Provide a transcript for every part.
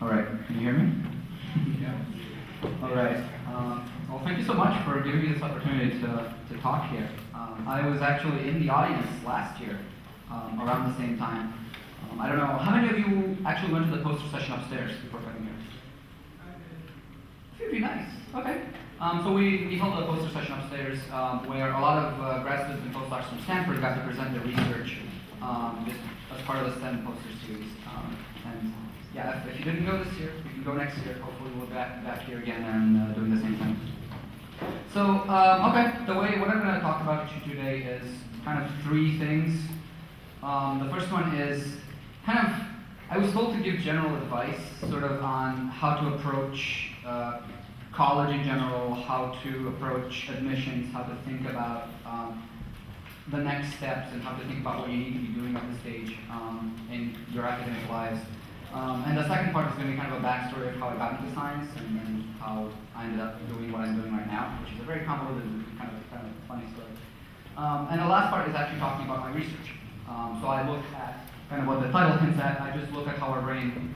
All right, can you hear me? Yeah. All right. Well, thank you so much for giving me this opportunity to talk here. I was actually in the audience last year, around the same time. I don't know, how many of you actually went to the poster session upstairs before coming here? Pretty nice. Okay. So we held a poster session upstairs where a lot of grad students and postdocs from Stanford got to present their research just as part of the STEM poster series. And yeah, if you didn't go this year, you can go next year. Hopefully we'll be back here again and doing the same thing. So, okay, what I'm going to talk about to you today is kind of three things. The first one is kind of, I was told to give general advice sort of on how to approach college in general, how to approach admissions, how to think about the next steps, and how to think about what you need to be doing at this stage in your academic lives. And the second part is going to be kind of a backstory of how I got into science and how I ended up doing what I'm doing right now, which is a very convoluted and kind of funny story. And the last part is actually talking about my research. So I look at kind of what the title hints at. I just look at how our brain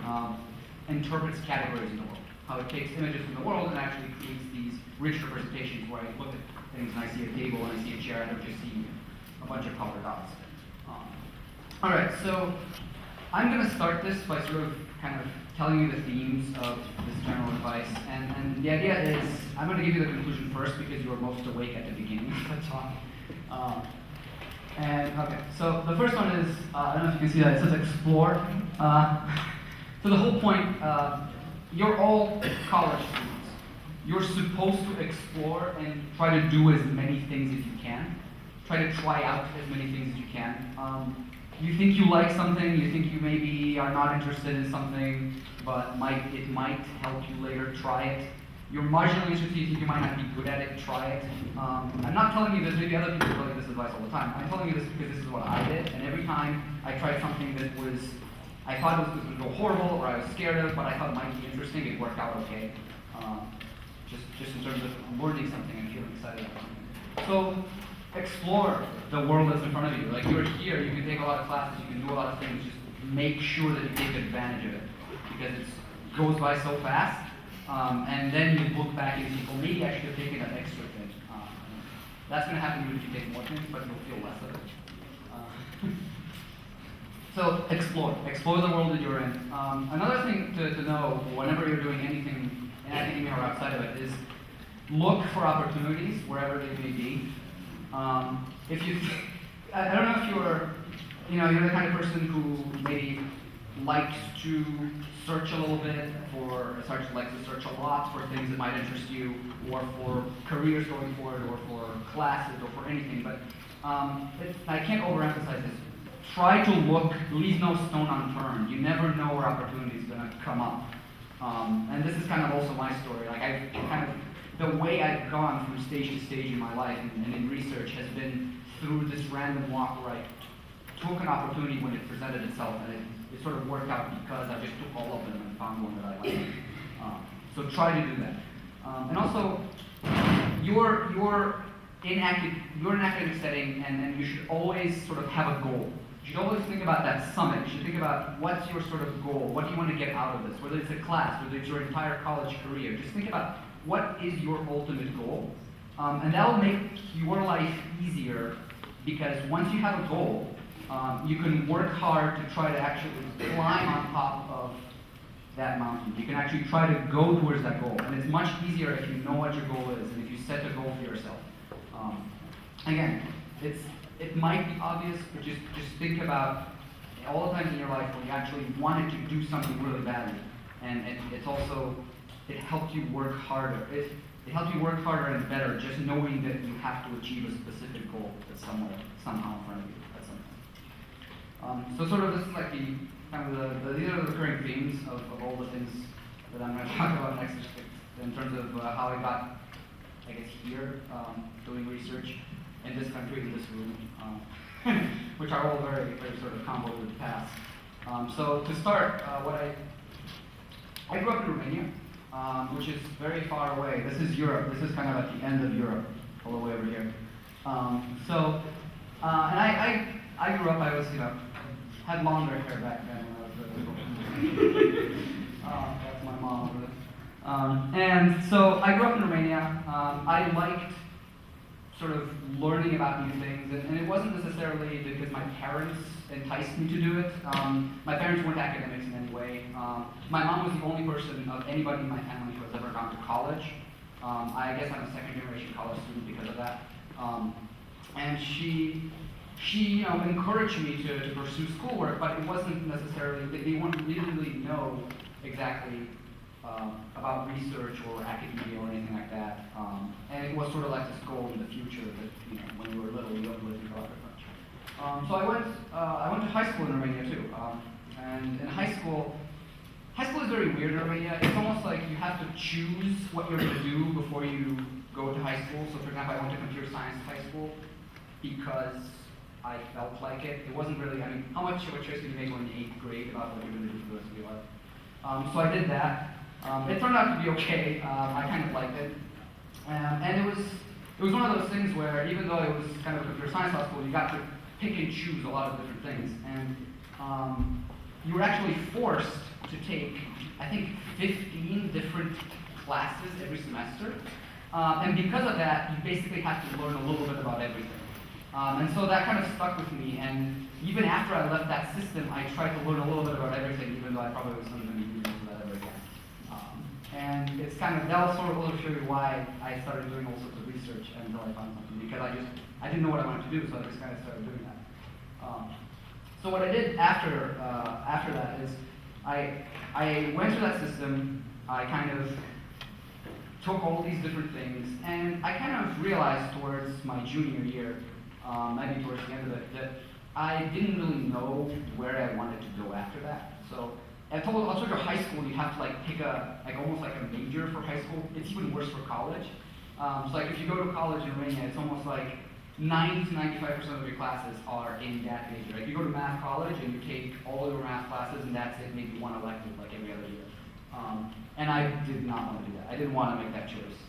interprets categories in the world, how it takes images from the world and actually creates these rich representations where I look at things and I see a table and I see a chair and I just see a bunch of colored dots. All right, so I'm going to start this by sort of kind of telling you the themes of this general advice, and the idea is I'm going to give you the conclusion first because you were most awake at the beginning of the talk. Okay, so the first one is, I don't know if you can see that, it says explore. So the whole point, you're all college students. You're supposed to explore and try to do as many things as you can. Try to try out as many things as you can. You think you like something, you think you maybe are not interested in something, but it might help you later, try it. You're marginally interested, you think you might not be good at it, try it. I'm not telling you this, maybe other people tell you this advice all the time. I'm telling you this because this is what I did, and every time I tried something that I thought it was going to go horrible, or I was scared of, but I thought it might be interesting, it worked out okay. Just in terms of learning something and feeling excited about something. So, explore the world that's in front of you. Like, you're here, you can take a lot of classes, you can do a lot of things, just make sure that you take advantage of it. Because it goes by so fast, and then you look back and you think, well, maybe I should have taken that extra thing. That's going to happen to you if you take more things, but you'll feel less of it. So, explore the world that you're in. Another thing to know, whenever you're doing anything in academia or outside of it, is look for opportunities, wherever they may be. If you, I don't know if you're the kind of person who maybe likes to search a little bit likes to search a lot for things that might interest you, or for careers going forward, or for classes, or for anything. But I can't overemphasize this. Try to look, leave no stone unturned. You never know where opportunity is going to come up. And this is kind of also my story. Like the way I've gone from stage to stage in my life and in research has been through this random walk where I took an opportunity when it presented itself, and it sort of worked out because I just took all of them and found one that I liked. So try to do that. And also, you're in an academic setting, and you should always sort of have a goal. You should always think about that summit. You should think about what's your sort of goal. What do you want to get out of this? Whether it's a class, whether it's your entire college career. Just think about what is your ultimate goal. And that will make your life easier, because once you have a goal, you can work hard to try to actually climb on top of that mountain. You can actually try to go towards that goal. And it's much easier if you know what your goal is and if you set a goal for yourself. Again, it might be obvious, but just think about all the times in your life where you actually wanted to do something really badly. And it helped you work harder. It helped you work harder and better just knowing that you have to achieve a specific goal that's somehow in front of you at some point. So sort of this is like these are the recurring themes of all the things that I'm going to talk about next in terms of how I got, I guess, here doing research in this country, in this room, which are all very, very sort of convoluted paths. So to start, I grew up in Romania, which is very far away. This is Europe. This is kind of at the end of Europe, all the way over here. And I grew up. I was, had longer hair back then when I was really little. That's my mom over there. And so I grew up in Romania. I liked sort of learning about new things, and it wasn't necessarily because my parents enticed me to do it. My parents weren't academics in any way. My mom was the only person of anybody in my family who has ever gone to college. I guess I'm a second-generation college student because of that. And she encouraged me to pursue schoolwork, but it wasn't necessarily, they wouldn't really know exactly about research or academia or anything like that. And it was sort of like this goal in the future that, when you were little, you don't really think about it much. So I went to high school in Romania too. And in high school is very weird in Romania. It's almost like you have to choose what you're going to do before you go to high school. So for example, I went to computer science high school because I felt like it. It wasn't really, how much of a choice did you make when in 8th grade about what you're going to do for the rest of your life? So I did that. It turned out to be okay. I kind of liked it. And it was one of those things where even though it was kind of a computer science law school, you got to pick and choose a lot of different things. And you were actually forced to take, I think, 15 different classes every semester. And because of that, you basically have to learn a little bit about everything. And so that kind of stuck with me. And even after I left that system, I tried to learn a little bit about everything, even though I probably wasn't going to be using that ever again. And it's kind of, that was sort of also show you why I started doing all sorts of research until I found something, because I didn't know what I wanted to do, so I just kind of started doing that. So what I did after that is I went through that system. I kind of took all these different things, and I kind of realized towards my junior year, maybe towards the end of it, that I didn't really know where I wanted to go after that. So I told you high school, you have to pick almost like a major for high school. It's even worse for college. So if you go to college in Romania, it's almost like 90 to 95% of your classes are in that major. Like you go to math college and you take all of your math classes and that's it, maybe one elective like every other year. And I did not want to do that. I didn't want to make that choice.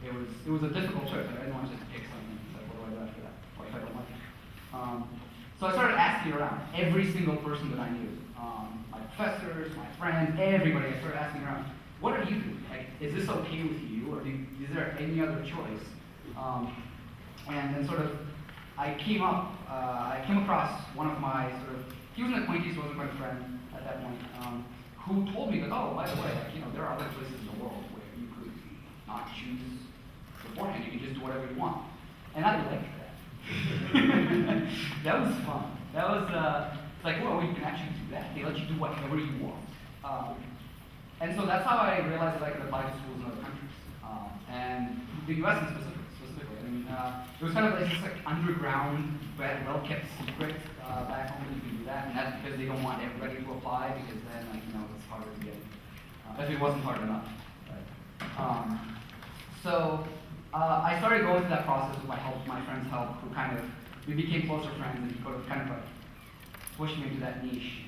It was a difficult choice. I didn't want to just pick something. It's like, what do I do after that? What if I don't like it? So I started asking around every single person that I knew. My professors, my friends, everybody. I started asking around, what are you doing? Is this okay with you? Or is there any other choice? And then sort of, I came across one of my he was an acquaintance, wasn't quite a friend at that point, who told me that, oh, by the way, there are other places in the world where you could not choose beforehand, you can just do whatever you want. And I liked that. That was fun. That was, like, well, you can actually do that. They let you do whatever you want. And so that's how I realized that I could apply to schools in other countries. And the US specifically. It was kind of like this underground, well-kept secret back home that you can do that, and that's because they don't want everybody to apply, because then, it's harder to get. If it wasn't hard enough. Right? So I started going through that process with my friend's help, who we became closer friends, and he kind of pushed me into that niche.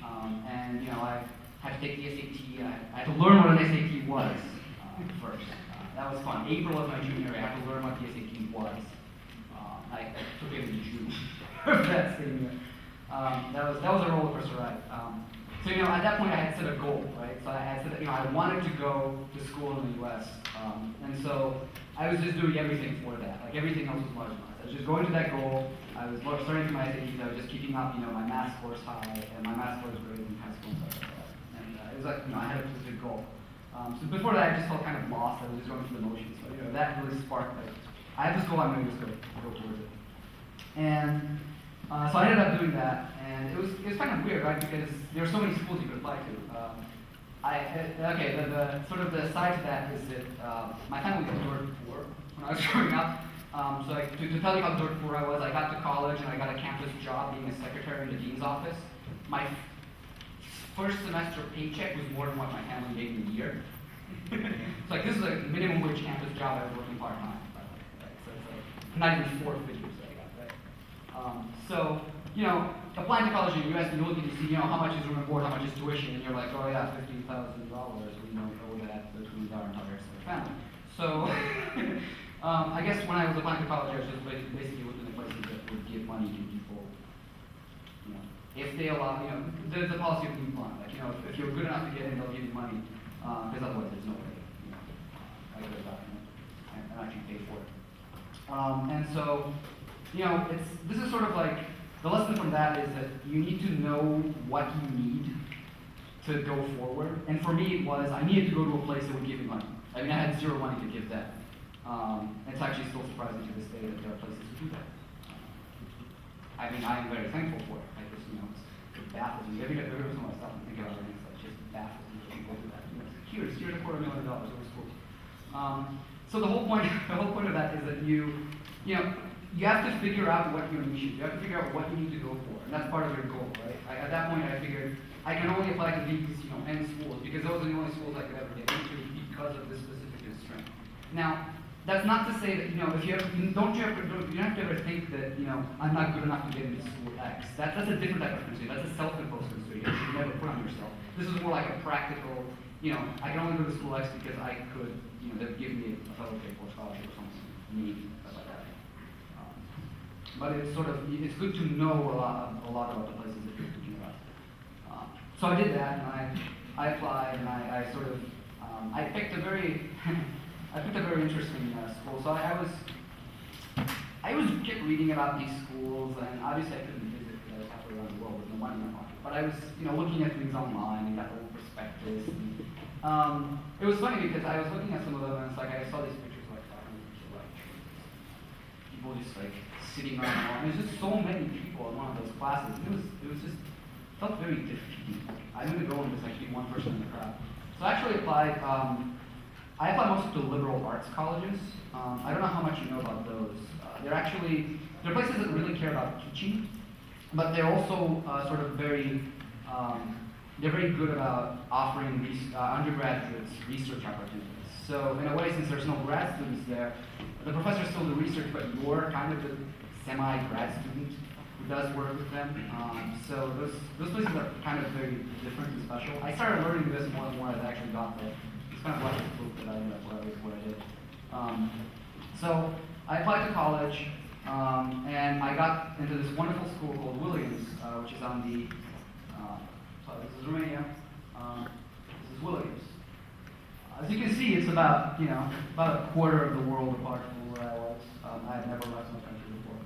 And I had to take the SAT. I had to learn what an SAT was first. That was fun. April of my junior year, I had to learn what the SAT was. I took it in June of that same year. That was a roller coaster ride. So at that point I had set a goal, right? So I had said that I wanted to go to school in the U.S. And so I was just doing everything for that. Like everything else was marginalized. I was just going to that goal. I was starting to my SATs. I was just keeping up, my math scores high, and my math scores were great in high school and stuff like that. And it was like I had a specific goal. So before that, I just felt kind of lost. I was just going through the motions. So that really sparked I have this goal, I'm going to just go towards it. And so I ended up doing that, and it was kind of weird, right? Because there are so many schools you could apply to. The sort of the side to that is that my family was dirt poor when I was growing up. So to tell you how dirt poor I was, I got to college and I got a campus job being a secretary in the dean's office. My first semester paycheck was more than what my family gave me a year. So this is a minimum wage campus job I was working part-time. Right? So it's not even 4 figures that I got, right? So, applying to college in the US, you look and you see, how much is room and board, how much is tuition, and you're like, oh yeah, $50,000, we don't owe that between our entire family. So, I guess when I was applying to college, I was just basically looking at places that would give money to people, if they allow, there's a policy of leave bond. Like, if you're good enough to get in, they'll give you money, because otherwise there's no way, I get a document and actually pay for it. And so, this is sort of like, the lesson from that is that you need to know what you need to go forward. And for me, it was, I needed to go to a place that would give me money. I mean, I had zero money to give them. It's actually still surprising to this day that there are places to do that. I mean, I am very thankful for it. I just, it baffles me. Every time I stop and think about it, it's just baffles me that people do that. Here's $250,000 over school. So the whole point of that is that you have to figure out what your niche is. You have to figure out what you need to go for, and that's part of your goal, right? At that point, I figured I can only apply to these, N schools because those are the only schools I could ever get into because of this specific constraint. Now, that's not to say that if you don't have to ever think that I'm not good enough to get into school X. That's a different type of constraint. That's a self-imposed constraint. You should never put on yourself. This is more like a practical. I can only go to school X because I could. They'd give me a fellowship or scholarship or something. Maybe stuff like that. But it's good to know a lot about the places that you're thinking about. So I did that, and I applied, and I sort of I picked a very interesting school. So I was kept reading about these schools, and obviously I couldn't visit because I was halfway around the world with no money in my pocket. But I was, looking at things online and got the whole prospectus. And, it was funny because I was looking at some of them, and it's like I saw these pictures of people just like sitting around. And there's just so many people in one of those classes. It was just felt very defeating. I'm going to go and just like be one person in the crowd. So I actually applied. I applied mostly to liberal arts colleges. I don't know how much you know about those. They're places that really care about teaching, but they're also sort of very good about offering undergraduates research opportunities. So in a way, since there's no grad students there, the professors still do research, but you're kind of the semi-grad student who does work with them. So those places are kind of very different and special. I started learning this more and more as I actually got there. It's kind of like a fluke that I ended up what I did. So I applied to college, and I got into this wonderful school called Williams, which is on the, this is Romania, this is Williams. As you can see, it's about a quarter of the world apart from where I was. I had never left my country before.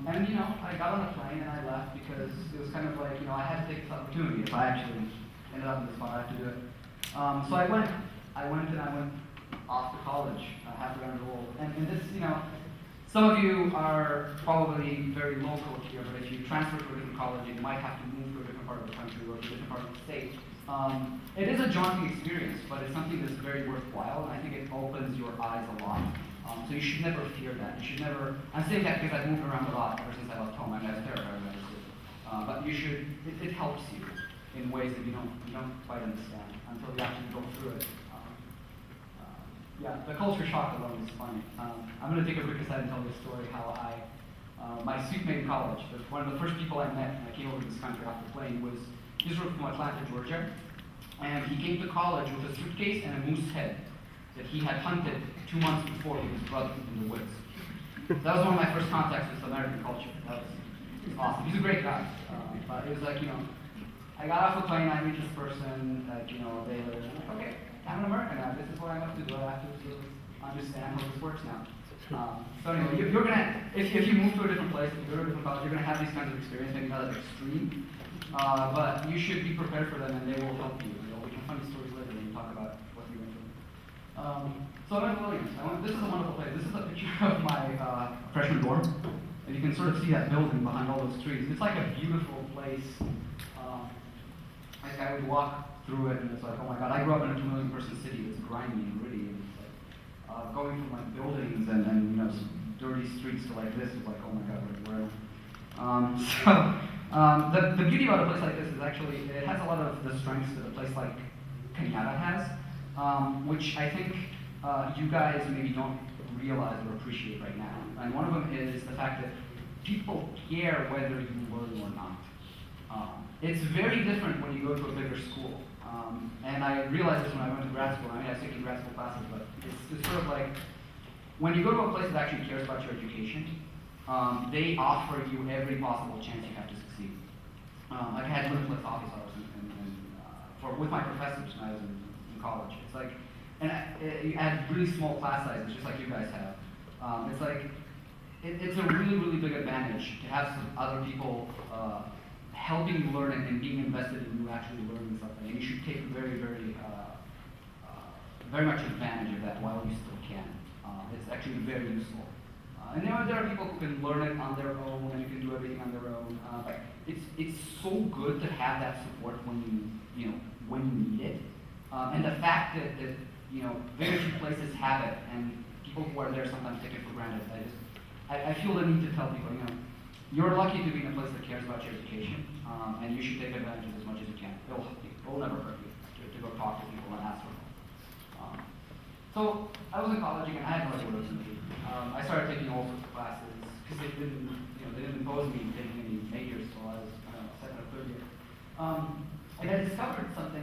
And I got on a plane and I left because it was kind of like, I had to take this opportunity. If I actually ended up in this spot, I had to do it. So I went off to college, halfway around the world. And this, some of you are probably very local here, but if you transfer to a different college, you might have to move to a different part of the country or to a different part of the state. It is a daunting experience, but it's something that's very worthwhile, and I think it opens your eyes a lot. So you should never fear that. You should never. I'm saying that because I've moved around a lot ever since I left home. I mean, I was terrified when I was little. But you should. It helps you in ways that you don't quite understand until you actually go through it. Yeah, the culture shock alone is funny. I'm going to take a quick aside and tell you a story how my seatmate in college, one of the first people I met when I came over to this country off the plane was, he's from Atlanta, Georgia, and he came to college with a suitcase and a moose head that he had hunted 2 months before with his brother in the woods. That was one of my first contacts with American culture. That was awesome. He's a great guy. But it was like, I got off the plane, I meet this person, they live, and I'm like, okay, I'm an American now. This is what I have to do. I have to understand how this works now. So anyway, you're gonna, if you move to a different place, if you go to a different college, you're gonna have these kinds of experiences, maybe not as extreme, but you should be prepared for them, and they will help you. We can find these stories later when you talk about what you went through. So I went to Williams. this is a wonderful place. This is a picture of my freshman dorm, and you can sort of see that building behind all those trees. It's like a beautiful place. Like I would walk through it, and it's like, oh my God, I grew up in a 2 million person city that's grimy and gritty, and it's like, going from like buildings and dirty streets to like this is like, oh my God, where? The beauty about a place like this is actually it has a lot of the strengths that a place like Kenyatta has, which I think you guys maybe don't realize or appreciate right now. And one of them is the fact that people care whether you learn or not. It's very different when you go to a bigger school. And I realized this when I went to grad school. I mean, I was taking grad school classes, but it's sort of like, when you go to a place that actually cares about your education, they offer you every possible chance you have to succeed. like I had limitless office hours with my professors when I was in college. It's like, and I had really small class sizes, just like you guys have. It's like, it's a really, really big advantage to have some other people helping you learn and being invested in you actually learning something. And you should take very, very much advantage of that while you still can. It's actually very useful. And there are people who can learn it on their own and you can do everything on their own. But it's so good to have that support when you need it. And the fact that very few places have it, and people who are there sometimes take it for granted. I feel the need to tell people, you're lucky to be in a place that cares about your education, and you should take advantage of it as much as you can. It'll never hurt you to go talk to people and ask for help. So I was in college again. I had no idea what I was going to do. I started taking all sorts of classes because they didn't impose me taking any majors until I was second or third year. And I discovered something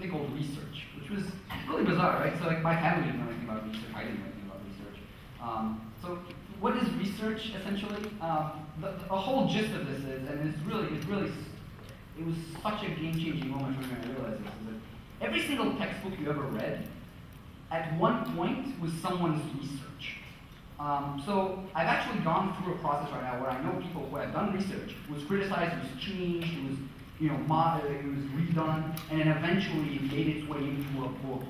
called research, which was really bizarre, right? So like my family didn't know anything about research. I didn't know anything about research. So what is research essentially? The whole gist of this is, and it was such a game-changing moment for me when I realized this, is that every single textbook you ever read, at one point was someone's research. So I've actually gone through a process right now where I know people who have done research, it was criticized, it was changed, it was modded, it was redone, and then eventually it made its way into a book.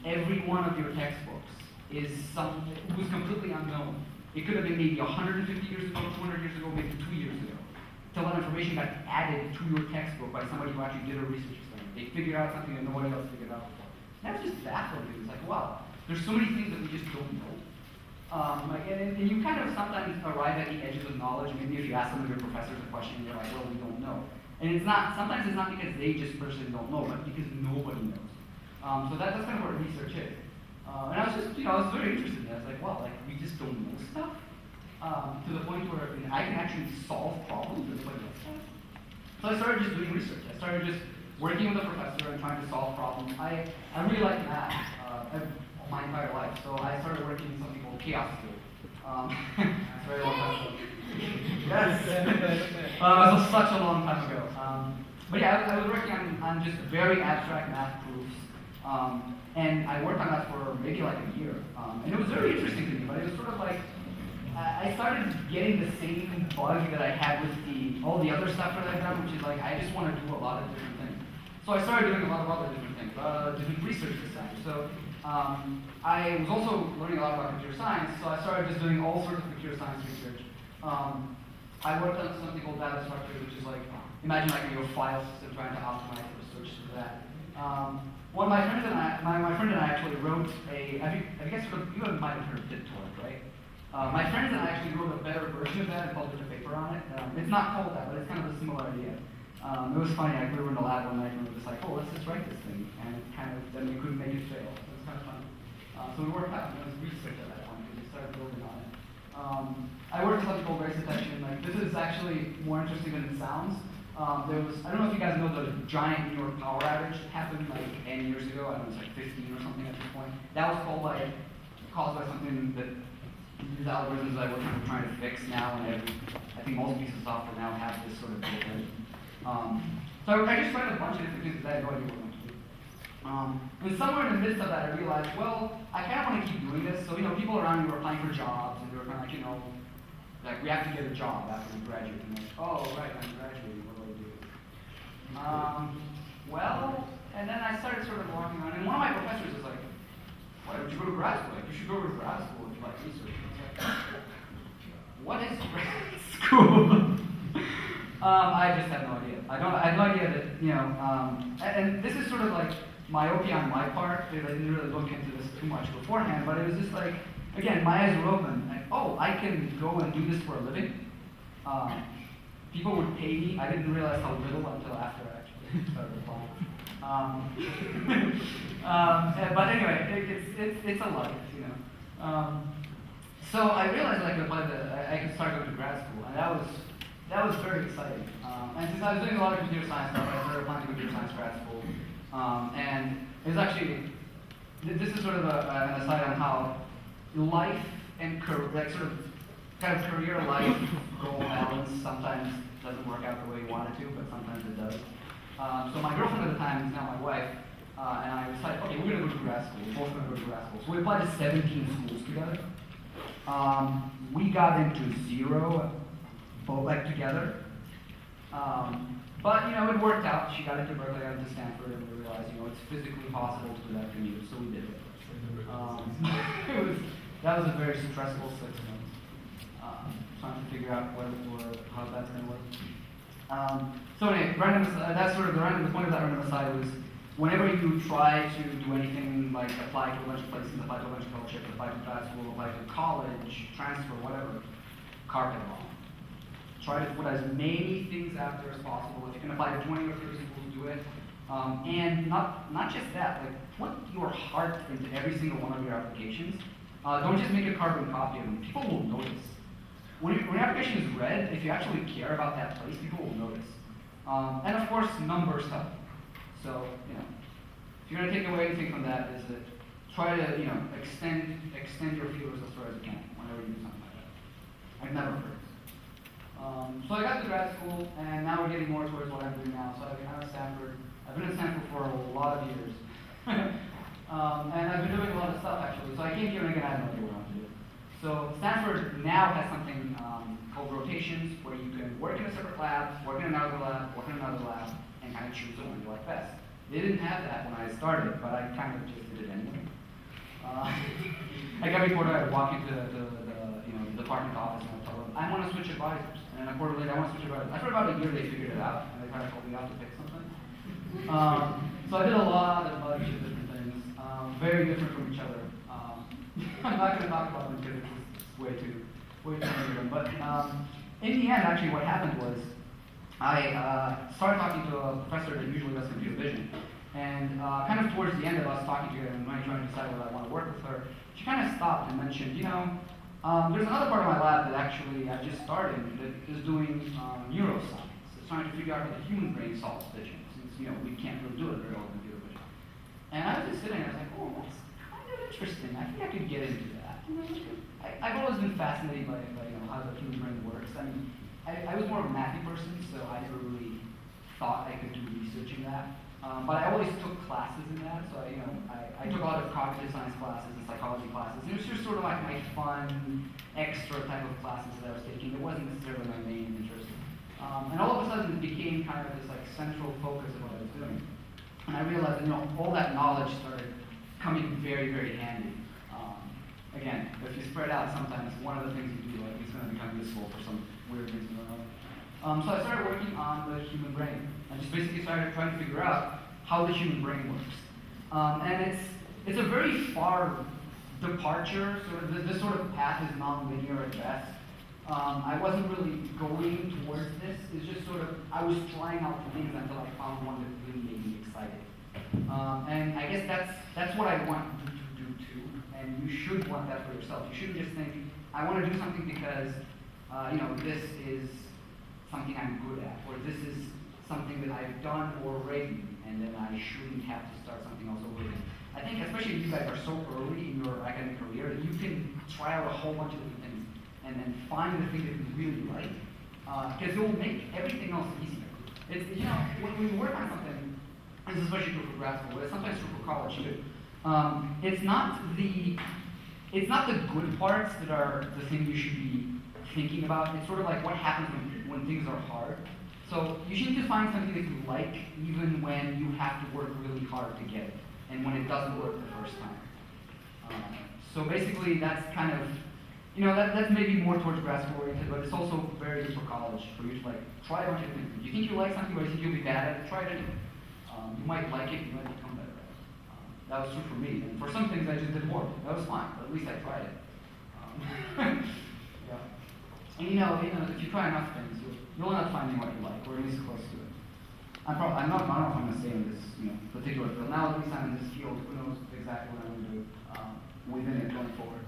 Every one of your textbooks was completely unknown. It could have been maybe 150 years ago, 200 years ago, maybe 2 years ago. Till that information got added to your textbook by somebody who actually did a research experiment. They figured out something that nobody else figured out before. That was just baffling. It's like, wow, there's so many things that we just don't know. And you kind of sometimes arrive at the edges of knowledge. Maybe if you ask some of your professors a question, you're like, well, we don't know. And sometimes it's not because they just personally don't know, but because nobody knows. So that's kind of what research is. And I was just, I was very interested in that. I was like, wow, we just don't know stuff to the point where I can actually solve problems that nobody else can. So I started just doing research. I started just working with a professor and trying to solve problems. I really like math my entire life, so I started working in something called chaos theory. It's very long time ago. Yes! It was such a long time ago. But yeah, I was working on just very abstract math proofs. And I worked on that for maybe like a year. And it was very interesting to me, but it was sort of like, I started getting the same bug that I had with all the other stuff that I've done, which is like, I just want to do a lot of different things. So I started doing a lot of other different things, different research this time. So I was also learning a lot about computer science, so I started just doing all sorts of computer science research. I worked on something called data structure, which is like, imagine like your file system trying to optimize the research to that. One of my friends and my friend and I actually wrote you might have heard of BitTorrent, right? My friends and I actually wrote a better version of that and published a paper on it. It's not called that, but it's kind of a similar idea. It was funny, like we were in the lab one night and we were just like, oh, let's just write this thing. And it then we couldn't make it fail. It was kind of fun. So we worked out, it was research at that point, because we started building on it. I worked on something called race detection. Like, this is actually more interesting than it sounds. I don't know if you guys know the giant New York power outage that happened like 10 years ago. I don't know, it's like 15 or something at this point. That was caused by something that these algorithms that I work on are trying to fix now, and I think most pieces of software now have this sort of built-in. So I just tried a bunch of different things that I had no idea what I wanted to do. And somewhere in the midst of that, I realized, well, I kind of want to keep doing this. So, people around me were applying for jobs, and they were kind of like, we have to get a job after we graduate. And like, oh, right, I'm graduating, what do I do? And then I started sort of walking around, and one of my professors was like, why don't you go to grad school? Like, you should go to grad school if you like research. I was like, what is grad school? I just had no idea. I had no idea that, and this is sort of like myopia on my part, because I didn't really look into this too much beforehand, but it was just like, again, my eyes were open. Like, oh, I can go and do this for a living. People would pay me. I didn't realize how little until after I actually started applying. But anyway, it's a life, So I realized I could start going to grad school, and that was very exciting. And since I was doing a lot of computer science stuff, I started applying to computer science grad school. And it was actually, this is sort of an aside on how life and career life goal balance sometimes doesn't work work out the way you want it to, but sometimes it does. So my girlfriend at the time is now my wife, and I decided, okay, we're going to go to grad school. We're both going to go to grad school. So we applied to 17 schools together. We got into 0, both like together. But, it worked out. She got into Berkeley, got into Stanford, and we realized, it's physically possible to do that for you, so we did it. That was a very stressful 6 months, trying to figure out how that's going to work. So anyway, that's sort of the point of that random aside was, whenever you try to do anything like apply to a bunch of places, apply to a bunch of fellowships, apply to grad school, apply to college, transfer, whatever, carpet bomb. Try to put as many things out there as possible. If you can apply to 20 or 30 schools, do it. And not just that, like put your heart into every single one of your applications. Don't just make a carbon copy of them. People will notice. When your application is read, if you actually care about that place, people will notice. And of course, numbers help. So, if you're going to take away anything from that, is that try to, extend your feelers as far as you can whenever you do something like that. I've never heard. So I got to grad school, and now we're getting more towards what I'm doing now. So I've been at Stanford. I've been at Stanford for a lot of years. And I've been doing a lot of stuff, actually. So I came here and again, I had no idea what I was doing. So Stanford now has something called rotations, where you can work in a separate lab, work in another lab, and kind of choose the one you like best. They didn't have that when I started, but I kind of just did it anyway. Like every quarter, I'd walk into the department office and I'd tell them, I want to switch advisors. And then a quarter later, I want to switch advisors. After about a year, they figured it out, and they kind of told me out to pick something. So I did a bunch of different things, very different from each other. I'm not going to talk about them because it's way too different. But in the end, actually, what happened was I started talking to a professor that usually does computer vision. And kind of towards the end of us talking together and when trying to decide whether I want to work with her, she kind of stopped and mentioned, there's another part of my lab that actually I just started that is doing neuroscience. It's trying to figure out how the human brain solves vision, since we can't really do it very well with computer vision. And I was just sitting there, I was like, oh, that's kind of interesting. I think I could get into that. I've always been fascinated by how the human brain works. I mean, I was more of a mathy person, so I never really thought I could do research in that. But I always took classes in that, so I took a lot of cognitive science classes and psychology classes. And it was just sort of like my fun, extra type of classes that I was taking. It wasn't necessarily my main interest. And all of a sudden it became kind of this like central focus of what I was doing. And I realized that all that knowledge started coming very, very handy. Again, if you spread out, sometimes one of the things you do is going to become useful for some weird reason or another. So I started working on the human brain. I just basically started trying to figure out how the human brain works. And it's a very far departure. This sort of path is non-linear at best. I wasn't really going towards this. It's just sort of, I was trying out things until I found one that really made me excited. And I guess that's what I want you to do too. And you should want that for yourself. You shouldn't just think, I want to do something because, this is something I'm good at, or this is something that I've done already, and then I shouldn't have to start something else over again. I think especially if you guys are so early in your academic career that you can try out a whole bunch of different things and then find the thing that you really like, because it will make everything else easier. It's, when we work on something, this is especially true for grad school, but it's sometimes true for college too. It's not the good parts that are the thing you should be thinking about. It's sort of like what happens when things are hard. So you should just find something that you like even when you have to work really hard to get it, and when it doesn't work the first time. So basically that's kind of, that's maybe more towards grad school oriented, but it's also very good for college, for you to try a bunch of things. You think you like something, but you think you'll be bad at it, try it anyway. You might like it, you might become better at it. That was true for me, and for some things I just did horrible. That was fine, but at least I tried it. Yeah. And if you try enough things, you'll end up finding what you like, or at least close to it. I don't know if I'm going to stay in this particular field. Now at least I'm in this field, who knows exactly what I'm going to do within it going forward.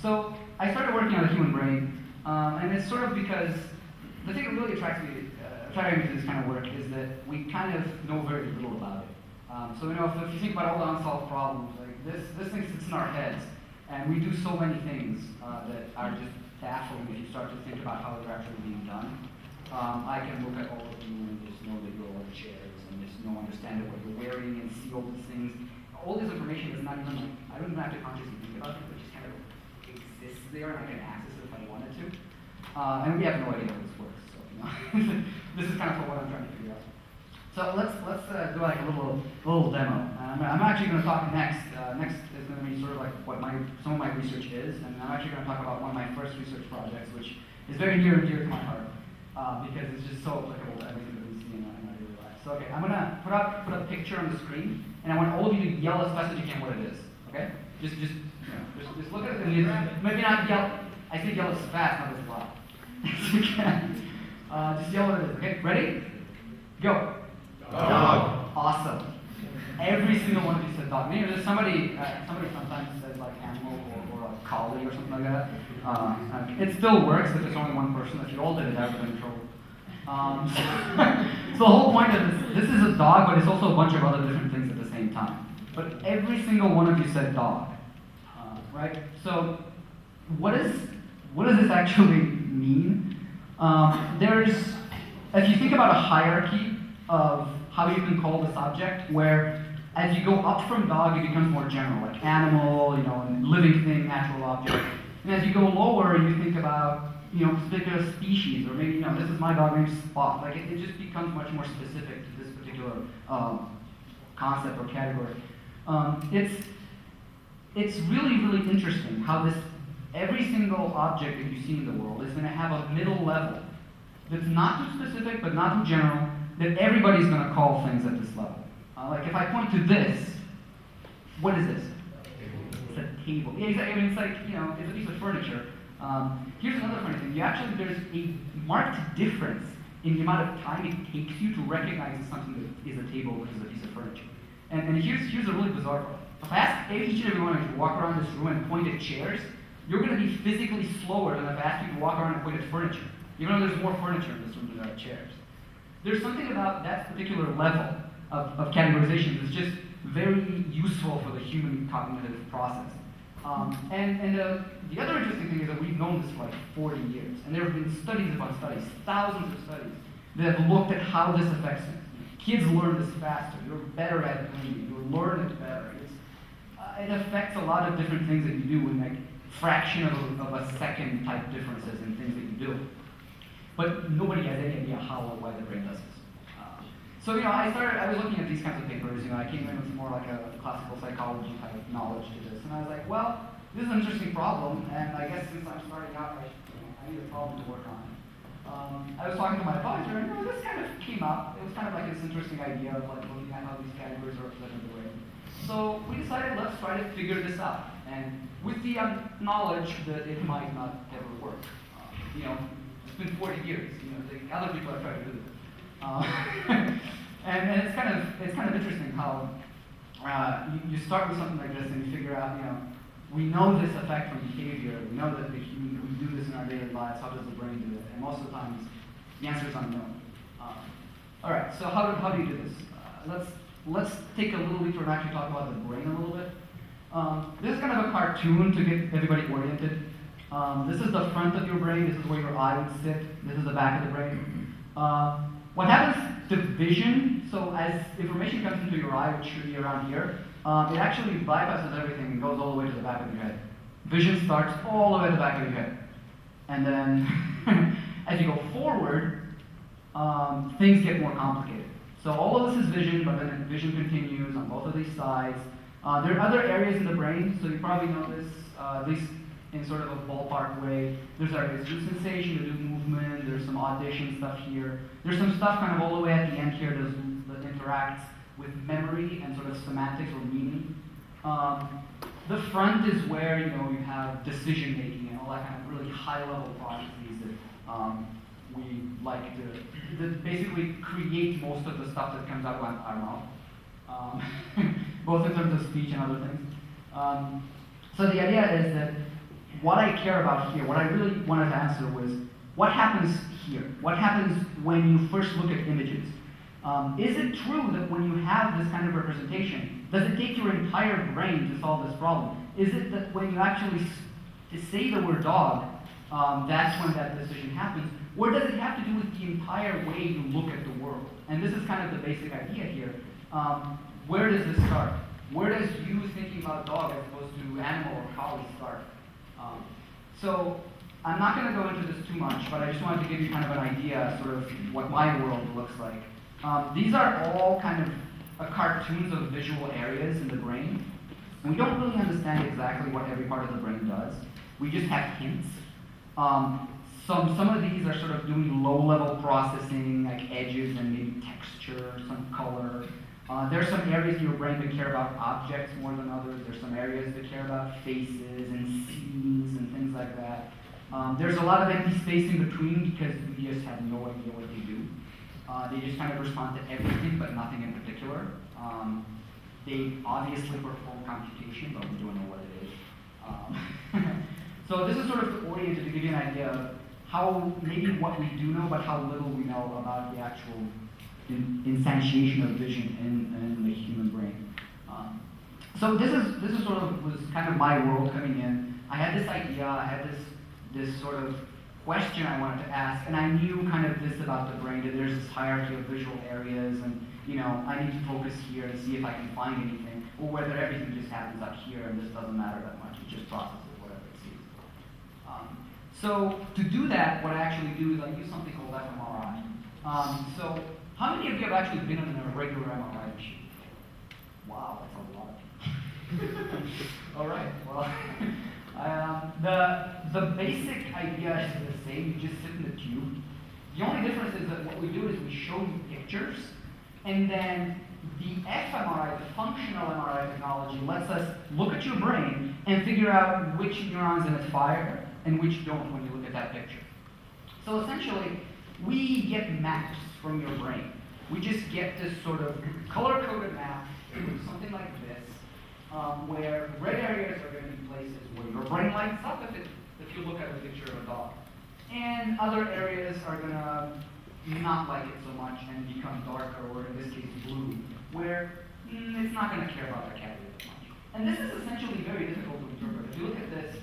So I started working on the human brain, and it's sort of because the thing that really attracted me to this kind of work is that we kind of know very little about it. So if you think about all the unsolved problems, like this thing sits in our heads, and we do so many things that are just baffling if you start to think about how they're actually being done. I can look at all of you and just know that you're all chairs and just know, understand what you're wearing and see all these things. All this information is not even like, I don't even have to consciously think about it, it just kind of exists there and I can access it if I wanted to. And we have no idea how this works, so you know, this is kind of what I'm trying to figure out. So let's do like a little demo. I'm actually going to talk next. Next is going to be sort of like what some of my research is, and I'm actually going to talk about one of my first research projects, which is very near and dear to my heart because it's just so applicable to everything that we see in our daily lives. So okay, I'm going to put a picture on the screen, and I want all of you to yell as fast as you can what it is. Okay? Just look at it and maybe not yell. I say yell as fast, not as loud. As you can. Just yell what it is. Okay? Ready? Go. Dog. Awesome. Every single one of you said dog. Maybe there's somebody sometimes says like animal or a collie or something like that. It still works if there's only one person. If you all did it, I would have been in trouble. So the whole point of this is a dog, but it's also a bunch of other different things at the same time. But every single one of you said dog, right? So what does this actually mean? If you think about a hierarchy of how you can call this object, where as you go up from dog, it becomes more general, like animal, and living thing, natural object. And as you go lower, you think about, particular species, or maybe, this is my dog named Spot. Like it just becomes much more specific to this particular concept or category. It's really, really interesting how every single object that you see in the world is going to have a middle level that's not too specific, but not too general, that everybody's going to call things at this level. Like if I point to this, what is this? It's a table. Yeah, exactly. I mean, it's like, it's a piece of furniture. Here's another funny thing. There's a marked difference in the amount of time it takes you to recognize something that is a table versus a piece of furniture. And here's a really bizarre part. If I ask each and every one of you to walk around this room and point at chairs, you're going to be physically slower than if I ask you to walk around and point at furniture. Even though there's more furniture in this room than there are chairs. There's something about that particular level of categorization that's just very useful for the human cognitive process. And the other interesting thing is that we've known this for like 40 years, and there have been studies upon studies, thousands of studies, that have looked at how this affects things. Kids learn this faster, you're better at reading, you learn it better. It affects a lot of different things that you do in like fraction of a second type differences in things that you do. But nobody has any idea how or why the brain does this. So I was looking at these kinds of papers, I came in with more like a classical psychology type of knowledge to this, and I was like, well, this is an interesting problem, and I guess since I'm starting out, I need a problem to work on. I was talking to my advisor, and this kind of came up. It was kind of like this interesting idea of like looking at how these categories are represented in the brain. So we decided, let's try to figure this out, and with the knowledge that it might not ever work. It's been 40 years. Other people have tried to do this. And it's kind of interesting how you start with something like this and you figure out, we know this effect from behavior. We know that we do this in our daily lives. How does the brain do it? And most of the times, the answer is unknown. All right. So how do you do this? Let's take a little deeper and actually talk about the brain a little bit. This is kind of a cartoon to get everybody oriented. This is the front of your brain. This is where your eye would sit. This is the back of the brain. What happens to vision, so as information comes into your eye, which should be around here, it actually bypasses everything and goes all the way to the back of your head. Vision starts all the way to the back of your head. And then, as you go forward, things get more complicated. So all of this is vision, but then vision continues on both of these sides. There are other areas in the brain, so you probably know this, at least in sort of a ballpark way. There's areas to do sensation, to do movement, there's some audition stuff here. There's some stuff kind of all the way at the end here that interacts with memory and sort of semantics or meaning. The front is where you have decision making and all that kind of really high level processes that we like to that basically create most of the stuff that comes out of our mouth, both in terms of speech and other things. So the idea is that what I care about here, what I really wanted to answer was, what happens here? What happens when you first look at images? Is it true that when you have this kind of representation, does it take your entire brain to solve this problem? Is it that when you actually say the word dog, that's when that decision happens? Or does it have to do with the entire way you look at the world? And this is kind of the basic idea here. Where does this start? Where does you thinking about dog as opposed to animal or collie start? So I'm not going to go into this too much, but I just wanted to give you kind of an idea, sort of what my world looks like. These are all kind of cartoons of visual areas in the brain. And we don't really understand exactly what every part of the brain does. We just have hints. Some of these are sort of doing low-level processing, like edges and maybe texture, some color. There are some areas in your brain that care about objects more than others. There's some areas that care about faces and scenes and things like that. There's a lot of empty space in between because we just have no idea what they do. They just kind of respond to everything but nothing in particular. They obviously perform computation, but we don't know what it is. So this is sort of oriented to give you an idea of how, maybe what we do know, but how little we know about the actual instantiation of vision in the human brain. So this is sort of was kind of my world coming in. I had this idea, I had this sort of question I wanted to ask, and I knew kind of this about the brain, that there's this hierarchy of visual areas, and I need to focus here and see if I can find anything, or whether everything just happens up here and this doesn't matter that much, it just processes whatever it sees. So to do that, what I actually do is I use something called fMRI. So how many of you have actually been in a regular MRI machine? Wow, that's a lot. All right, well, the basic idea is the same. You just sit in the tube. The only difference is that what we do is we show you pictures, and then the fMRI, the functional MRI technology, lets us look at your brain and figure out which neurons in it fire and which don't when you look at that picture. So essentially, we get maps from your brain. We just get this sort of color-coded map, something like this, where red areas are going to be places where your brain lights up if you look at a picture of a dog. And other areas are going to not like it so much and become darker, or in this case blue, where it's not going to care about the cat that much. And this is essentially very difficult to interpret. If you look at this,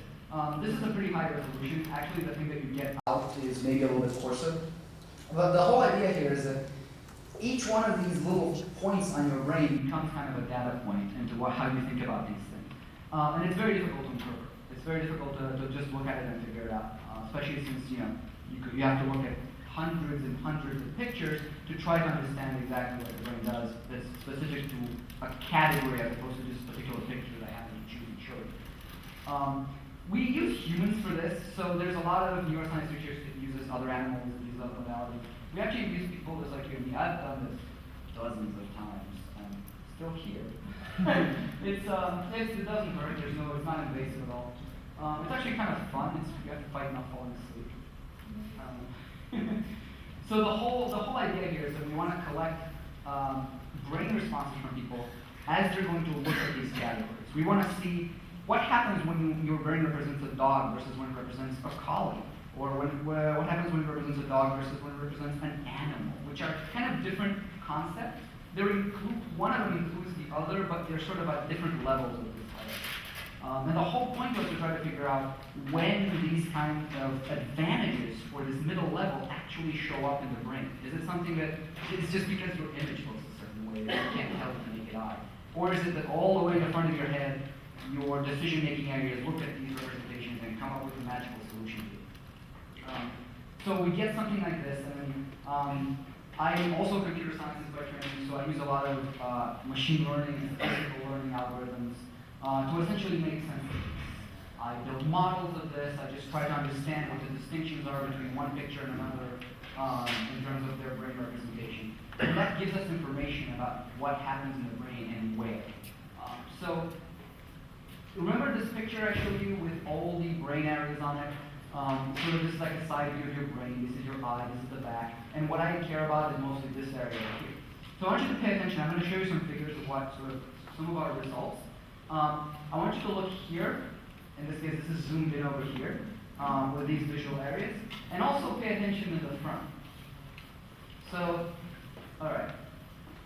this is a pretty high resolution. Actually, the thing that you get out is maybe a little bit coarser. But the whole idea here is that each one of these little points on your brain becomes kind of a data point into how you think about these things. And it's very difficult to interpret. It's very difficult to just look at it and figure it out, especially since you have to look at hundreds and hundreds of pictures to try to understand exactly what the brain does that's specific to a category as opposed to just a particular picture that I happen to choose and show you. We use humans for this, so there's a lot of neuroscience research that uses other animals and uses other modalities. We actually use people just like you and me. I've done this dozens of times, and still here. It doesn't hurt. It's not invasive at all. It's actually kind of fun. You have to fight not falling asleep. So the whole idea here is that we want to collect brain responses from people as they're going to look at these categories. We want to see what happens when your brain represents a dog versus when it represents a collie, or what happens when it represents a dog versus when it represents an animal, which are kind of different concepts. One of them includes the other, but they're sort of at different levels of this other. And the whole point was to try to figure out when these kinds of advantages for this middle level actually show up in the brain. Is it something that is just because your image looks a certain way that you can't tell with the naked eye? Or is it that all the way in the front of your head, your decision-making areas look at these representations and come up with a magical solution to it? So we get something like this, and then I'm also computer scientist by training, so I use a lot of machine learning and statistical learning algorithms to essentially make sense of this. I build models of this. I just try to understand what the distinctions are between one picture and another in terms of their brain representation. And that gives us information about what happens in the brain and where. So remember this picture I showed you with all the brain areas on it? Sort of this is like a side view of your brain. This is your eye, this is the back. And what I care about is mostly this area right here. So I want you to pay attention. I'm going to show you some figures of what some of our results. I want you to look here. In this case, this is zoomed in over here with these visual areas. And also pay attention in the front. So, all right.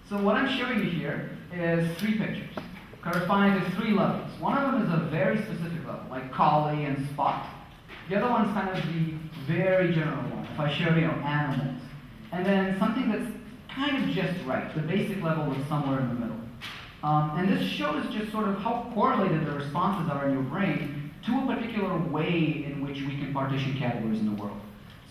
So what I'm showing you here is 3 pictures, corresponding to 3 levels. One of them is a very specific level, like collie and spot. The other one's kind of the very general one, if I show, animals, and then something that's kind of just right, the basic level is somewhere in the middle. And this shows just sort of how correlated the responses are in your brain to a particular way in which we can partition categories in the world.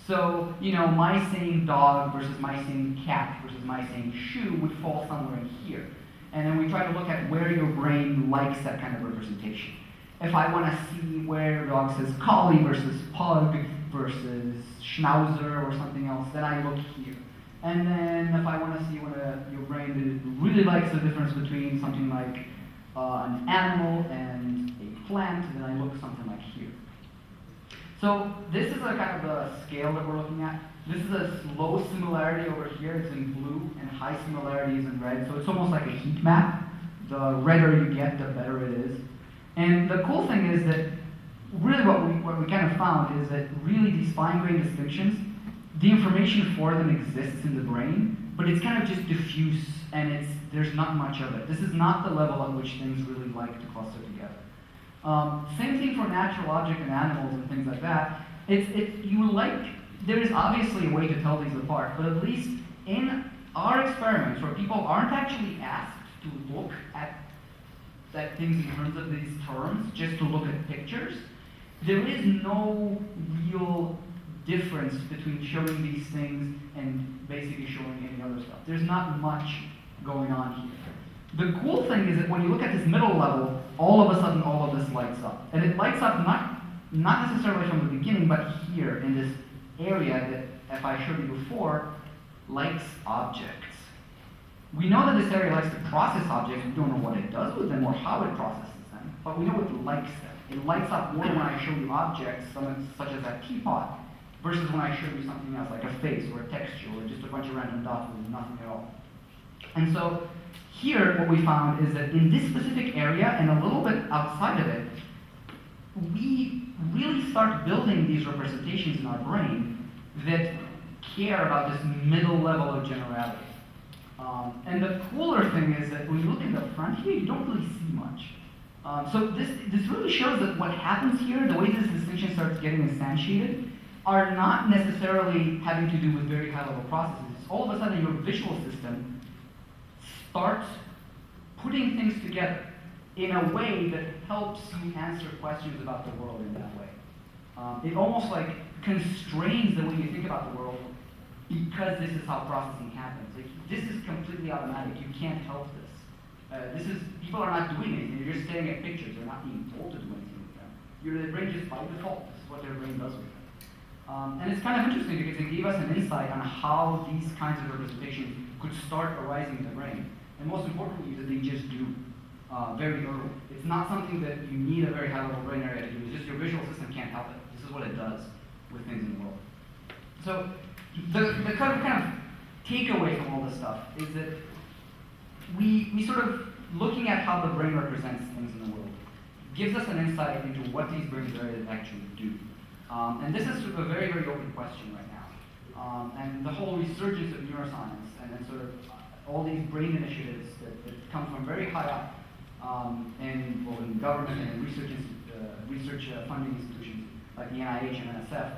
So, my saying dog versus my saying cat versus my saying shoe would fall somewhere in here. And then we try to look at where your brain likes that kind of representation. If I want to see where your dog says collie versus pug versus schnauzer or something else, then I look here. And then if I want to see what your brain really likes the difference between something like an animal and a plant, then I look something like here. So this is a kind of a scale that we're looking at. This is a low similarity over here, it's in blue, and high similarity is in red. So it's almost like a heat map. The redder you get, the better it is. And the cool thing is that really what we kind of found is that really these fine-grained distinctions, the information for them exists in the brain, but it's kind of just diffuse, and there's not much of it. This is not the level at which things really like to cluster together. Same thing for natural object and animals and things like that. There is obviously a way to tell these apart, but at least in our experiments where people aren't actually asked to look at things in terms of these terms, just to look at pictures, there is no real difference between showing these things and basically showing any other stuff. There's not much going on here. The cool thing is that when you look at this middle level, all of a sudden all of this lights up. And it lights up not necessarily from the beginning, but here in this area that, if I showed you before, likes objects. We know that this area likes to process objects. We don't know what it does with them or how it processes them, but we know it likes them. It lights up more when I show you objects, such as that teapot, versus when I show you something else, like a face or a texture or just a bunch of random dots with nothing at all. And so here, what we found is that in this specific area and a little bit outside of it, we really start building these representations in our brain that care about this middle level of generality. And the cooler thing is that when you look in the front here, you don't really see much. So this really shows that what happens here, the way this distinction starts getting instantiated, are not necessarily having to do with very high-level processes. All of a sudden, your visual system starts putting things together in a way that helps you answer questions about the world in that way. It almost like constrains the way you think about the world because this is how processing happens. Like, this is completely automatic. You can't help this. People are not doing anything. They're just staring at pictures. They're not being told to do anything with them. Their brain just by default. This is what their brain does with them. And it's kind of interesting because it gave us an insight on how these kinds of representations could start arising in the brain. And most importantly, that they just do very early. It's not something that you need a very high-level brain area to do. It's just your visual system can't help it. This is what it does with things in the world. So the kind of takeaway from all this stuff is that we sort of looking at how the brain represents things in the world gives us an insight into what these brain areas actually do. And this is sort of a very, very open question right now. And the whole resurgence of neuroscience and then sort of all these brain initiatives that come from very high up in government and in research funding institutions like the NIH and NSF,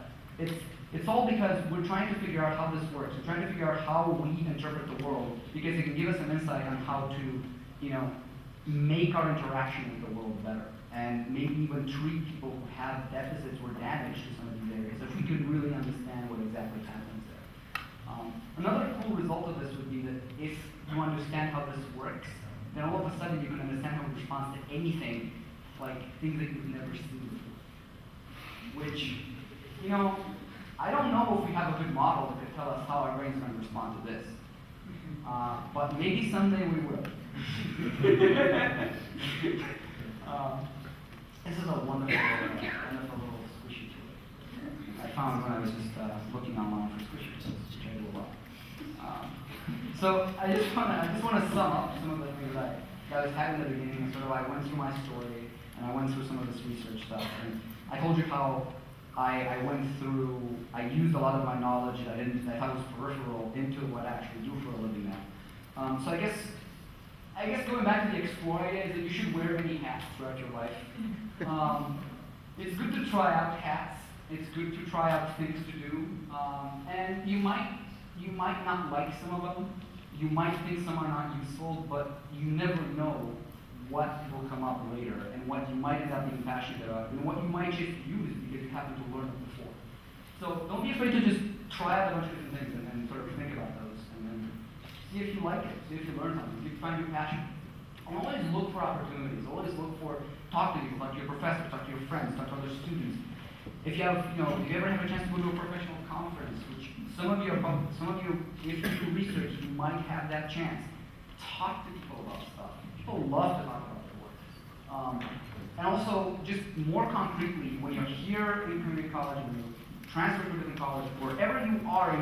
it's all because we're trying to figure out how this works. We're trying to figure out how we interpret the world because it can give us an insight on how to, make our interaction with the world better and maybe even treat people who have deficits or damage to some of these areas if we could really understand what exactly happens there. Another cool result of this would be that if you understand how this works, then all of a sudden you can understand how it responds to anything, like things that you've never seen before. Which, I don't know if we have a good model that could tell us how our brain's going to respond to this. But maybe someday we will. This is a wonderful little squishy toy. I found when I was just looking online for squishy toys, which I do a lot. So I just want to sum up some of the things that I was having in the beginning. Sort of, I went through my story and I went through some of this research stuff, and I told you how I used a lot of my knowledge that I thought was peripheral into what I actually do for a living now. So I guess going back to the explore idea is that you should wear many hats throughout your life. It's good to try out hats. It's good to try out things to do, and you might not like some of them. You might think some are not useful, but you never know what will come up later and what you might end up being passionate about and what you might just use because you happen to learn it before. So don't be afraid to just try out a bunch of different things and sort of think about those and then see if you like it, see if you learn something, see if you find your passion. And always look for opportunities, always look for, talk to people, talk to your professors, talk to your friends, talk to other students. If you have, if you ever have a chance to go to a professional conference, which some of you, if you do research, you might have that chance. Talk to people about stuff. People love to talk about their work. And also, just more concretely, when you're here in community college, when you transfer to a different college, wherever you are in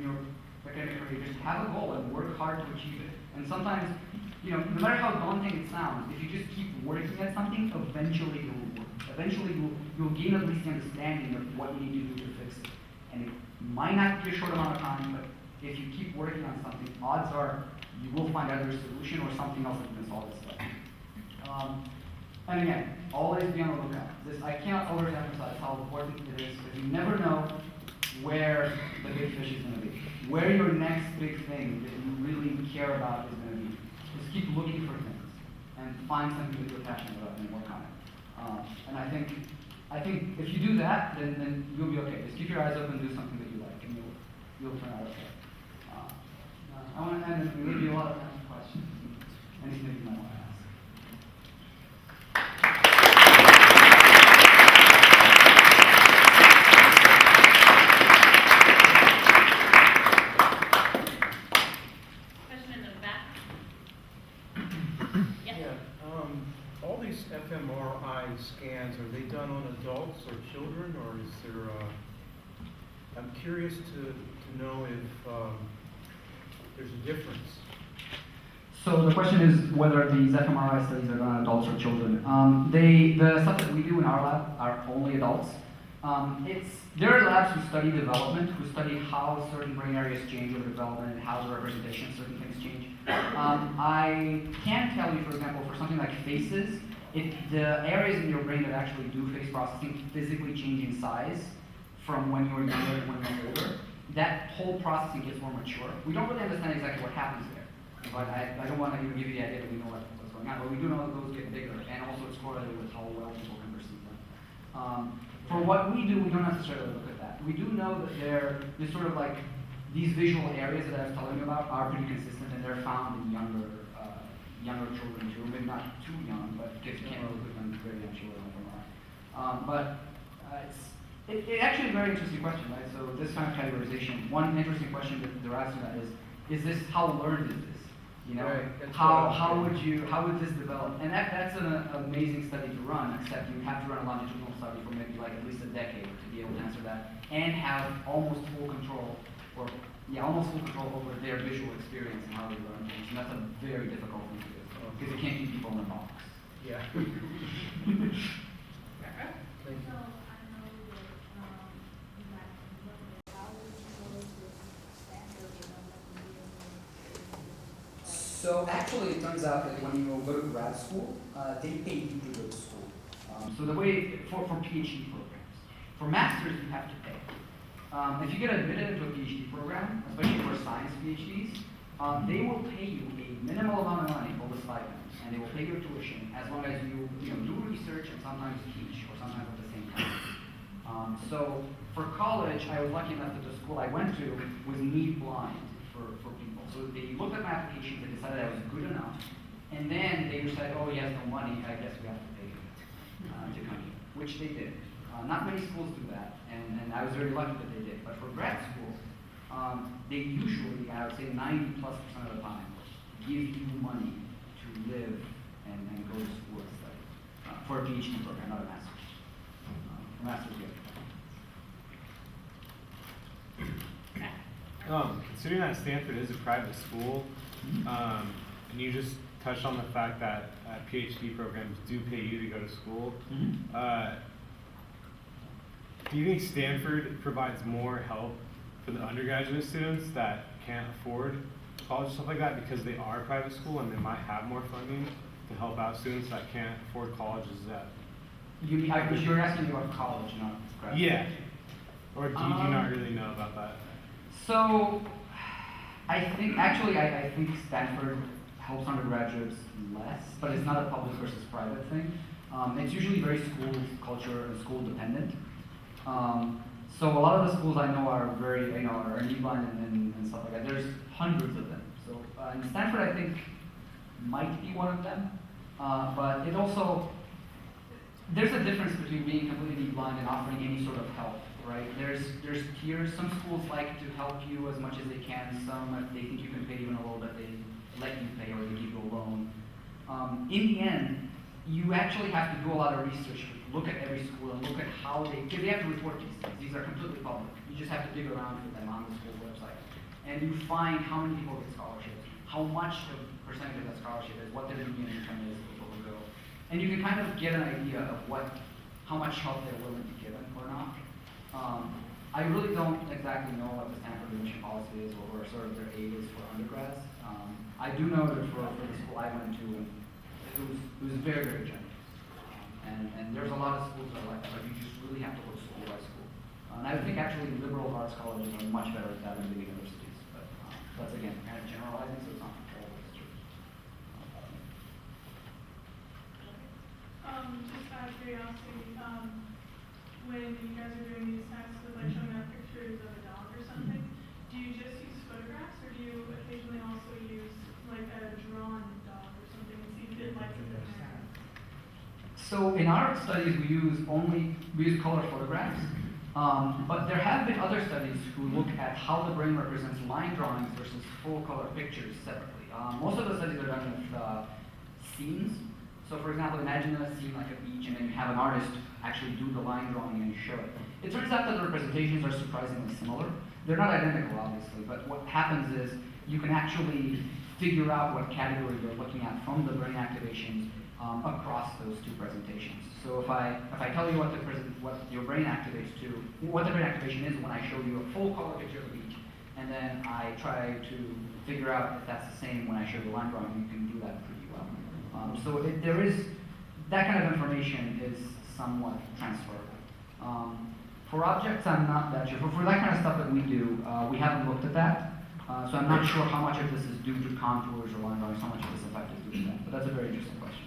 your academic career, just have a goal and work hard to achieve it. And sometimes, no matter how daunting it sounds, if you just keep working at something, eventually you'll work. Eventually you'll gain at least the understanding of what you need to do to fix it. And it might not be a short amount of time, but if you keep working on something, odds are you will find either a solution or something else that can solve this stuff. And again, always be on the lookout. I cannot overemphasize how important it is, because you never know where the big fish is going to be, where your next big thing that you really care about is going to be. Just keep looking for things and find something that you're passionate about and work on it. And I think if you do that, then you'll be okay. Just keep your eyes open, do something that you like, and you'll turn out okay. I want to end and leave you a lot of time for questions. Anything that you might want to ask. Question in the back. Yes. Yeah. All these fMRI scans, are they done on adults or children, or is there? I'm curious to know if there's a difference. So the question is whether these fMRI studies are done on adults or children. The stuff that we do in our lab are only adults. There are labs who study development, who study how certain brain areas change over development and how the representation of certain things change. I can tell you, for example, for something like faces, the areas in your brain that actually do face processing physically change in size from when you're younger to when you're older. That whole processing gets more mature. We don't really understand exactly what happens there. But I don't want to even give you the idea that we know what's going on. But we do know that those get bigger, and also it's correlated with how well people can perceive them. For what we do, we don't necessarily look at that. We do know that there's sort of like these visual areas that I was telling you about are pretty consistent, and they're found in younger children too. Maybe not too young, but kids can't really put them very young children. It's actually a very interesting question, right? So this kind of categorization, one interesting question that derives from that is this how learned is this? Right, how would this develop? And that's an amazing study to run, except you have to run a longitudinal study for maybe like at least a decade to be able to answer that and have almost full control over their visual experience and how they learn things. And that's a very difficult thing to do because you can't keep people in a box. Yeah. So actually, it turns out that when you go to grad school, they pay you to go to school. So the way for PhD programs, for masters you have to pay. If you get admitted into a PhD program, especially for science PhDs, they will pay you a minimal amount of money called a stipend, and they will pay your tuition as long as you do research and sometimes teach, or sometimes at the same time. So for college, I was lucky enough that the school I went to was need blind for people. So they looked at my application, they decided I was good enough, and then they decided, oh, he has no money, I guess we have to pay him to come here, which they did. Not many schools do that, and I was very lucky that they did. But for grad school, they usually, I would say 90+% of the time, give you money to live and go to school and study. For a PhD program, not a master's. A master's, yeah. Considering that Stanford is a private school, and you just touched on the fact that PhD programs do pay you to go to school, do you think Stanford provides more help for the undergraduate students that can't afford college, stuff like that, because they are a private school and they might have more funding to help out students that can't afford college? Is that You're asking me about college, not grad. Yeah. Or do you not really know about that? So, I think Stanford helps undergraduates less, but it's not a public versus private thing. It's usually very school culture and school dependent. So a lot of the schools I know are very, are in Iordan and stuff like that. There's hundreds of them. So and Stanford, I think, might be one of them. But it also, there's a difference between being completely blind and offering any sort of help, right? There's tiers. Some schools like to help you as much as they can. Some, if they think you can pay even a little bit, they let you pay or they give you a loan. In the end, you actually have to do a lot of research, look at every school and look at how because they have to report these things. These are completely public. You just have to dig around for them on the school website. And you find how many people get scholarships, how much of percentage of that scholarship is, what their median income is, people who go. And you can kind of get an idea of how much help they're willing to give or not. I really don't exactly know what the Stanford admission policy is or sort of their aid is for undergrads. I do know that for the school I went to, it was very, very generous. And there's a lot of schools that are like that, but you just really have to look school by school. And I think actually liberal arts colleges are much better at that than the universities. But that's again kind of generalizing, so it's not always true. Just out of curiosity, when you guys are doing these tests with like showing up pictures of a dog or something, do you just use photographs or do you occasionally also use like a drawn dog or something and see if it likes it? So in our studies, we use color photographs, but there have been other studies who look at how the brain represents line drawings versus full color pictures separately. Most of the studies are done with scenes. So for example, imagine a scene like a beach and then you have an artist actually do the line drawing and you show it. It turns out that the representations are surprisingly similar. They're not identical, obviously, but what happens is you can actually figure out what category you're looking at from the brain activations across those two presentations. So if I tell you what your brain activates to, what the brain activation is when I show you a full color picture of the beach, and then I try to figure out if that's the same when I show the line drawing, you can do that pretty well. So there is, that kind of information is somewhat transferable. For objects, I'm not that sure. For that kind of stuff that we do, we haven't looked at that. So I'm not sure how much of this is due to contours or line drawings, how much of this effect is due to that. But that's a very interesting question.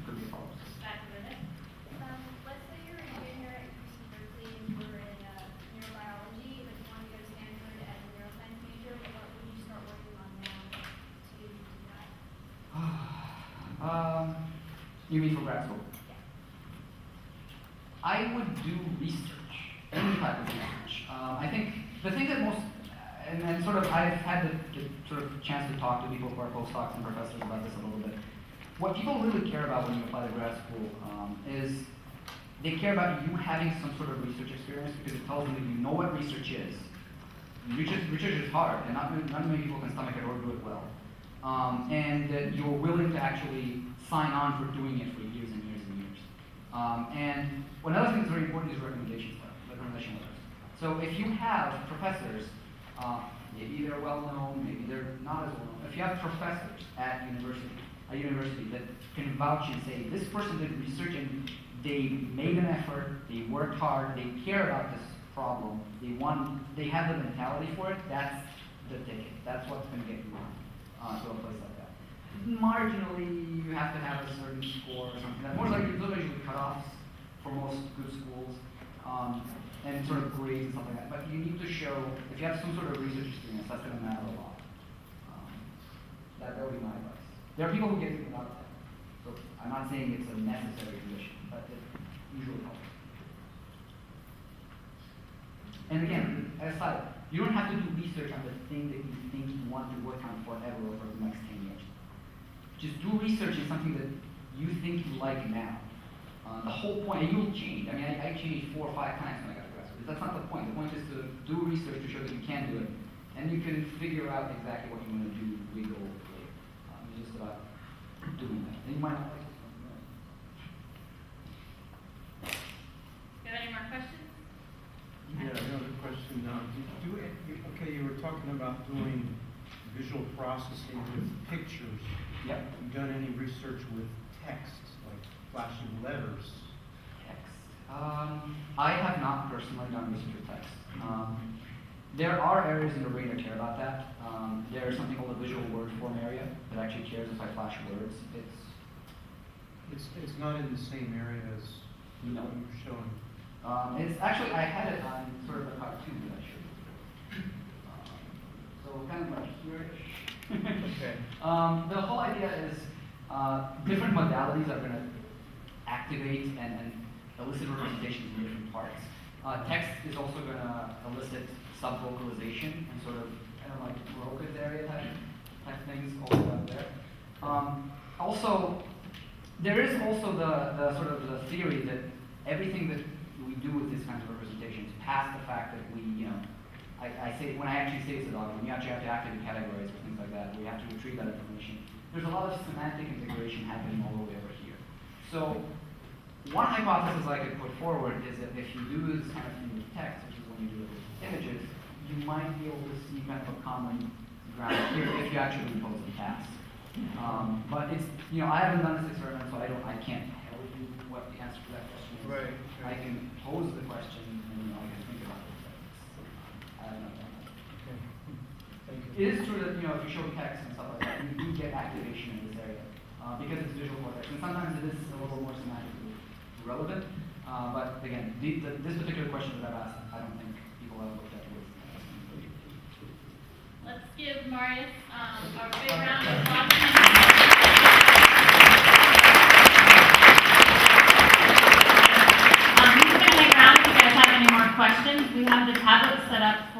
Could be a follow-up. Back with it. Let's say you're a junior at UC Berkeley and you were in neurobiology, but you wanted to go to Stanford as a neuroscience major. What would you start working on now to do that? You mean for grad school? I would do research, any type of research. I think the thing that most, and sort of I've had the sort of chance to talk to people who are postdocs and professors about this a little bit. What people really care about when you apply to grad school is they care about you having some sort of research experience because it tells them that you know what research is. Research is hard, and not many people can stomach it or do it well. And that you're willing to actually sign on for doing it for years and years and years. And another thing that's very important is recommendation letters. So if you have professors, maybe they're well known, maybe they're not as well known. If you have professors at a university that can vouch and say, this person did research and they made an effort, they worked hard, they care about this problem, they have the mentality for it, that's the ticket. That's what's going to get you on to a place like that. Marginally, you have to have a certain score or something. That more likely, those are usually cutoffs for most good schools, and sort of grades and stuff like that. But you need to show, if you have some sort of research experience, that's going to matter a lot. That would be my advice. There are people who get it without that. So I'm not saying it's a necessary condition, but it usually helps. And again, aside, you don't have to do research on the thing that you think you want to work on forever or for the next 10 years. Just do research in something that you think you like now. The whole point, and you'll change. I mean, I changed 4 or 5 times when I got to grad school. That's not the point. The point is to do research to show that you can do it. And you can figure out exactly what you want to do later. It's just about doing that. And you might not like it. Do you have any more questions? Yeah, another question. Okay, you were talking about doing visual processing with pictures. Yep. Have you done any research with text, like flashing letters? Text. I have not personally done research with text. There are areas in the brain that care about that. There's something called the visual word form area that actually cares if I flash words. It's not in the same area as No. what you're showing. It's actually, I had it on sort of a cartoon that I showed you. So kind of like here-ish. Okay. The whole idea is different modalities are going to activate and elicit representations in different parts. Text is also going to elicit sub-vocalization and sort of kind of like Broca's area type things all up there. Also, there is also the sort of the theory that everything that we do with these kinds of representations, past the fact that we, I say, when I actually say it's a dog, when you actually have to actively categorize or things like that, we have to retrieve that information. There's a lot of semantic integration happening all the way over here. So one hypothesis I could put forward is that if you do this kind of thing with text, which is when you do it with images, you might be able to see kind of a common ground here if you actually impose the task. But it's, I haven't done this experiment, so I can't tell you what the answer to that question is. Right. I can pose the question and I can think about it. I have not done that. Okay. Thank you. It is true that if you show text and stuff like that, you do get activation in this area because it's visual cortex, and sometimes it is a little more semantically relevant. But again, this particular question that I've asked, I don't think people have looked at with. Let's give Marius a big round of applause. He's going to hang around if you guys have any more questions. We have the tablets set up